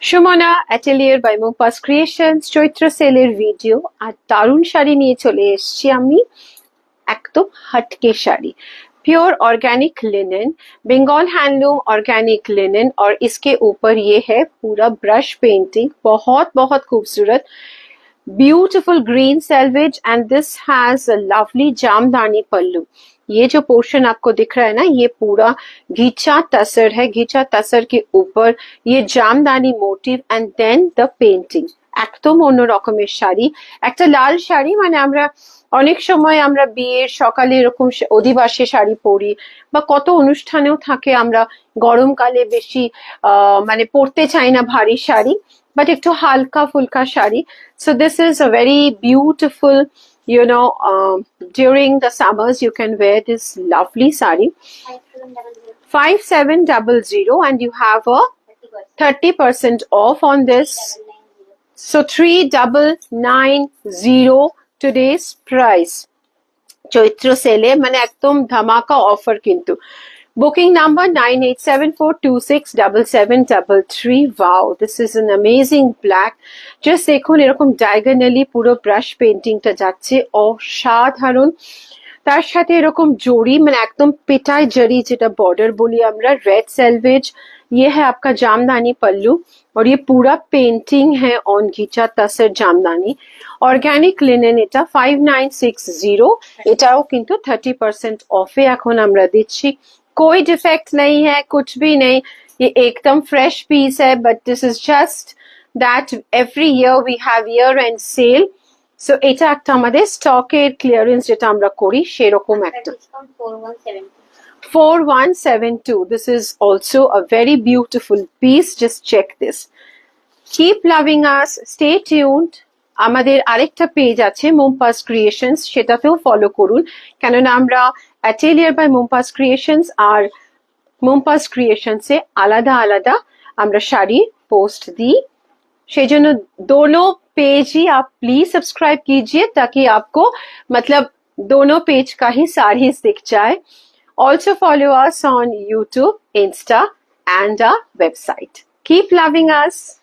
Sumana অ্যাটেলিয়ার by মুমপাস creations চৈত্র সেলের video আর দারুণ শাড়ি নিয়ে চলে এসেছি আমি। एकदम हटके sari, pure organic linen, Bengal handloom organic linen, और इसके ऊपर ये है पूरा ब्रश पेंटिंग, बहुत बहुत खूबसूरत beautiful green selvage, and this has a lovely jamdani pallu. ये जो पोर्शन आपको दिख रहा है ना, ये पूरा घिचा टसर है, घिचा टसर के ऊपर ये jamdani motif and then the painting. একদম অন্য রকমের শাড়ি, একটা লাল শাড়ি, মানে আমরা অনেক সময় আমরা বিয়ের সকালে এরকম অধিবাসে শাড়ি পরি, বা কত অনুষ্ঠানেও থাকে, আমরা গরমকালে বেশি মানে পরতে চাই না ভারী শাড়ি, বাট একটু হালকা ফুলকা sari. So this is a very beautiful, you know, during the summers you can wear this lovely sari. 5700, and you have a 30% off on this. So 3990 today's price. চৈত্র সেলে মানে একদম ধামাকা অফার কিন্তু। Booking number 9874267733. Wow, this is an amazing black. Just দেখুন এরকম diagonally পুরো brush পেইন্টিংটা যাচ্ছে, অসাধারণ। তার সাথে এরকম জড়ি, মানে একদম পেটাই জড়ি যেটা বর্ডার বলি আমরা, रेड सेल्वेज। ये है आपका जामदानी पल्लू, और ये पूरा पेंटिंग है ऑन घिचा तसर जामदानी। ऑर्गेनिक लिनेन এটা 5960, এটাও কিন্তু 30% অফে এখন আমরা দিচ্ছি। कोई डिफेक्ट नहीं है, कुछ भी नहीं, ये एकदम फ्रेश पीस है, but this is just that every year we have year end sale. So এটা একটা আমাদের স্টকের ক্লিয়ারেন্স যেটা আমরা করি, সেরকম একটা 4172. This is also a very beautiful piece. Just check this. Keep loving us. Stay tuned. আমাদের আরেকটা পেজ আছে মুমপাস ক্রিয়েশনস, সেটাতেও ফলো করুন, কেননা আমরা অ্যাটেলিয়ার বাই মুমপাস ক্রিয়েশনস আর মুমপাস ক্রিয়েশনসে আলাদা আলাদা আমরা শাড়ি পোস্ট দিই। সেই জন্য दोनों पेज ही आप प्लीज सब्सक्राइब कीजिए, ताकि आपको मतलब दोनों पेज का ही साड़ीज दिख जाए। Also follow us on YouTube, Insta, and our website. Keep loving us.